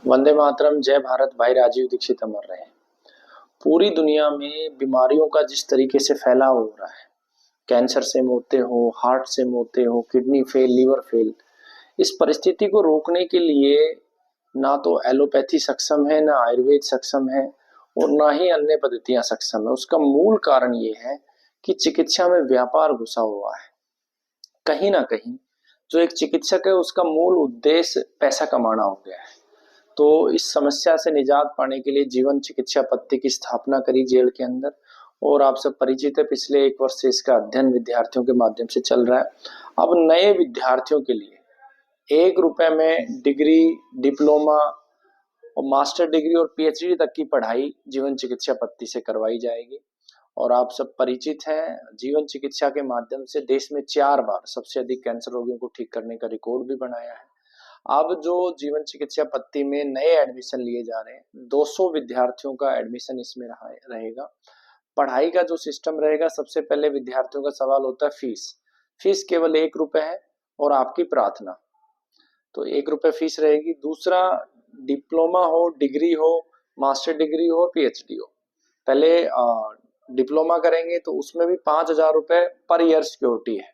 वंदे मातरम, जय भारत। भाई राजीव दीक्षित अमर रहे। पूरी दुनिया में बीमारियों का जिस तरीके से फैलाव हो रहा है, कैंसर से मौतें हो, हार्ट से मौतें हो, किडनी फेल, लीवर फेल, इस परिस्थिति को रोकने के लिए ना तो एलोपैथी सक्षम है, ना आयुर्वेद सक्षम है और ना ही अन्य पद्धतियां सक्षम है। उसका मूल कारण ये है कि चिकित्सा में व्यापार घुसा हुआ है। कहीं ना कहीं जो एक चिकित्सक है उसका मूल उद्देश्य पैसा कमाना हो गया है। तो इस समस्या से निजात पाने के लिए जीवन चिकित्सा पद्धति की स्थापना करी जेल के अंदर। और आप सब परिचित है, पिछले 1 वर्ष से इसका अध्ययन विद्यार्थियों के माध्यम से चल रहा है। अब नए विद्यार्थियों के लिए 1 रुपए में डिग्री, डिप्लोमा और मास्टर डिग्री और पीएचडी तक की पढ़ाई जीवन चिकित्सा पद्धति से करवाई जाएगी। और आप सब परिचित हैं, जीवन चिकित्सा के माध्यम से देश में 4 बार सबसे अधिक कैंसर रोगियों को ठीक करने का रिकॉर्ड भी बनाया है। अब जो जीवन चिकित्सा पद्धति में नए एडमिशन लिए जा रहे हैं, 200 विद्यार्थियों का एडमिशन इसमें रहेगा। पढ़ाई का जो सिस्टम रहेगा, सबसे पहले विद्यार्थियों का सवाल होता है फीस। फीस केवल 1 रुपए है और आपकी प्रार्थना। तो 1 रुपए फीस रहेगी। दूसरा, डिप्लोमा हो, डिग्री हो, मास्टर डिग्री हो, पीएचडी हो। पहले डिप्लोमा करेंगे तो उसमें भी 5,000 रुपए पर ईयर सिक्योरिटी है।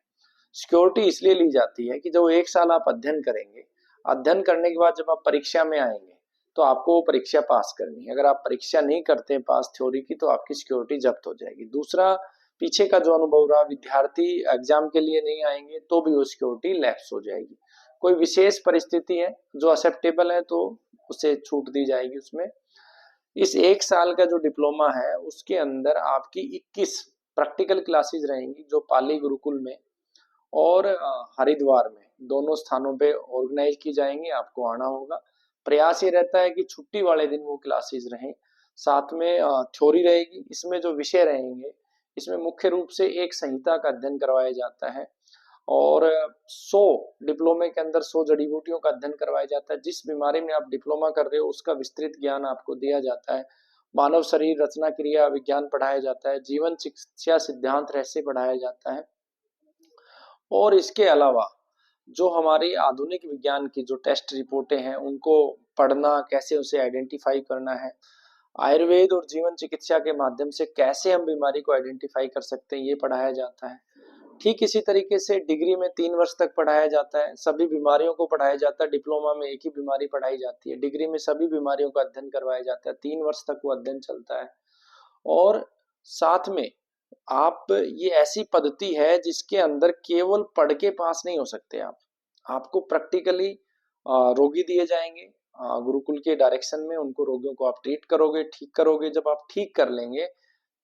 सिक्योरिटी इसलिए ली जाती है कि जो 1 साल आप अध्ययन करेंगे, अध्ययन करने के बाद जब आप परीक्षा में आएंगे तो आपको वो परीक्षा पास करनी है। अगर आप परीक्षा नहीं करते पास थ्योरी की, तो आपकी सिक्योरिटी जब्त हो जाएगी। दूसरा, पीछे का जो अनुभव रहा, विद्यार्थी एग्जाम के लिए नहीं आएंगे तो भी वो सिक्योरिटी लैप्स हो जाएगी। कोई विशेष परिस्थिति है जो एक्सेप्टेबल है तो उसे छूट दी जाएगी उसमें। इस 1 साल का जो डिप्लोमा है उसके अंदर आपकी 21 प्रैक्टिकल क्लासेस रहेंगी, जो पाली गुरुकुल में और हरिद्वार में दोनों स्थानों पे ऑर्गेनाइज की जाएंगी। आपको आना होगा। प्रयास ये रहता है कि छुट्टी वाले दिन वो क्लासेस रहें। साथ में थ्योरी रहेगी। इसमें जो विषय रहेंगे, इसमें मुख्य रूप से एक संहिता का अध्ययन करवाया जाता है और 100 डिप्लोमे के अंदर 100 जड़ी बूटियों का अध्ययन करवाया जाता है। जिस बीमारी में आप डिप्लोमा कर रहे हो उसका विस्तृत ज्ञान आपको दिया जाता है। मानव शरीर रचना क्रिया विज्ञान पढ़ाया जाता है। जीवन चिकित्सा सिद्धांत रहस्य पढ़ाया जाता है। और इसके अलावा जो हमारी आधुनिक विज्ञान की जो टेस्ट रिपोर्टें हैं उनको पढ़ना, कैसे उसे आइडेंटिफाई करना है, आयुर्वेद और जीवन चिकित्सा के माध्यम से कैसे हम बीमारी को आइडेंटिफाई कर सकते हैं, ये पढ़ाया जाता है। ठीक इसी तरीके से डिग्री में 3 वर्ष तक पढ़ाया जाता है, सभी बीमारियों को पढ़ाया जाता है। डिप्लोमा में एक ही बीमारी पढ़ाई जाती है, डिग्री में सभी बीमारियों का अध्ययन करवाया जाता है। 3 वर्ष तक वो अध्ययन चलता है। और साथ में आप, ये ऐसी पद्धति है जिसके अंदर केवल पढ़ के पास नहीं हो सकते आप, आपको प्रैक्टिकली रोगी दिए जाएंगे गुरुकुल के डायरेक्शन में। उनको रोगियों को आप ट्रीट करोगे, ठीक करोगे। जब आप ठीक कर लेंगे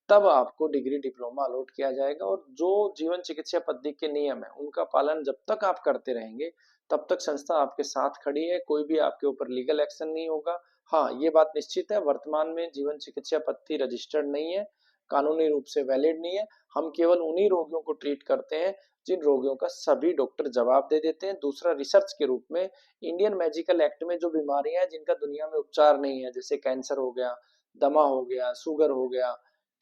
तब आपको डिग्री डिप्लोमा अलॉट किया जाएगा। और जो जीवन चिकित्सा पद्धति के नियम है उनका पालन जब तक आप करते रहेंगे तब तक संस्था आपके साथ खड़ी है। कोई भी आपके ऊपर लीगल एक्शन नहीं होगा। हाँ, ये बात निश्चित है, वर्तमान में जीवन चिकित्सा पद्धति रजिस्टर्ड नहीं है, कानूनी रूप से वैलिड नहीं है। हम केवल उन्हीं रोगियों को ट्रीट करते हैं जिन रोगियों का सभी डॉक्टर जवाब दे देते हैं। दूसरा, रिसर्च के रूप में इंडियन मेडिकल एक्ट में जो बीमारियां हैं जिनका दुनिया में उपचार नहीं है, जैसे कैंसर हो गया, दमा हो गया, शुगर हो गया,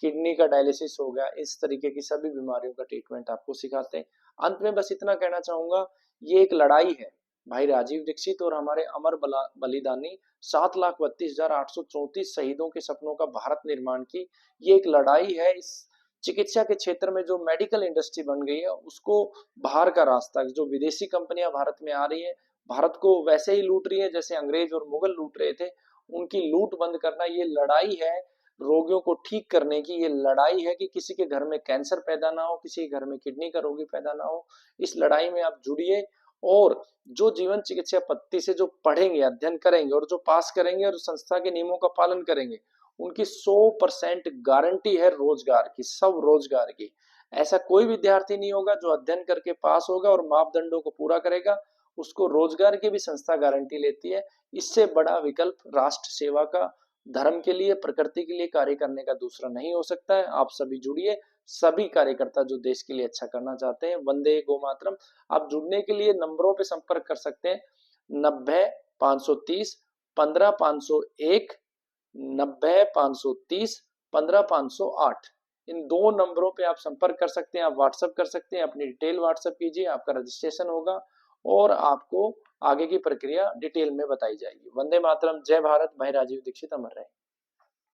किडनी का डायलिसिस हो गया, इस तरीके की सभी बीमारियों का ट्रीटमेंट आपको सिखाते हैं। अंत में बस इतना कहना चाहूंगा, ये एक लड़ाई है भाई राजीव दीक्षित और हमारे अमर बलिदानी 7,32,834 शहीदों के सपनों का भारत निर्माण की। ये एक लड़ाई है। इस चिकित्सा के क्षेत्र में जो मेडिकल इंडस्ट्री बन गई है उसको बाहर का रास्ता, जो विदेशी कंपनियां भारत में आ रही है, भारत को वैसे ही लूट रही है जैसे अंग्रेज और मुगल लूट रहे थे, उनकी लूट बंद करना ये लड़ाई है। रोगियों को ठीक करने की ये लड़ाई है कि किसी के घर में कैंसर पैदा ना हो, किसी के घर में किडनी का रोगी पैदा ना हो। इस लड़ाई में आप जुड़िए और जो जीवन चिकित्सा पद्धति से जो पढ़ेंगे, अध्ययन करेंगे और जो पास करेंगे और संस्था के नियमों का पालन करेंगे, उनकी 100% गारंटी है रोजगार की, सब रोजगार की। ऐसा कोई विद्यार्थी नहीं होगा जो अध्ययन करके पास होगा और मापदंडों को पूरा करेगा, उसको रोजगार की भी संस्था गारंटी लेती है। इससे बड़ा विकल्प राष्ट्र सेवा का, धर्म के लिए, प्रकृति के लिए कार्य करने का दूसरा नहीं हो सकता है। आप सभी जुड़िए, सभी कार्यकर्ता जो देश के लिए अच्छा करना चाहते हैं। वंदे गो मातरम। आप जुड़ने के लिए नंबरों पे संपर्क कर सकते हैं, 90 530 15 501, 90 530 15 508। इन 2 नंबरों पे आप संपर्क कर सकते हैं। आप व्हाट्सएप कर सकते हैं, अपनी डिटेल व्हाट्सएप कीजिए, आपका रजिस्ट्रेशन होगा और आपको आगे की प्रक्रिया डिटेल में बताई जाएगी। वंदे मातरम, जय भारत, भाई राजीव दीक्षित अमर रहे।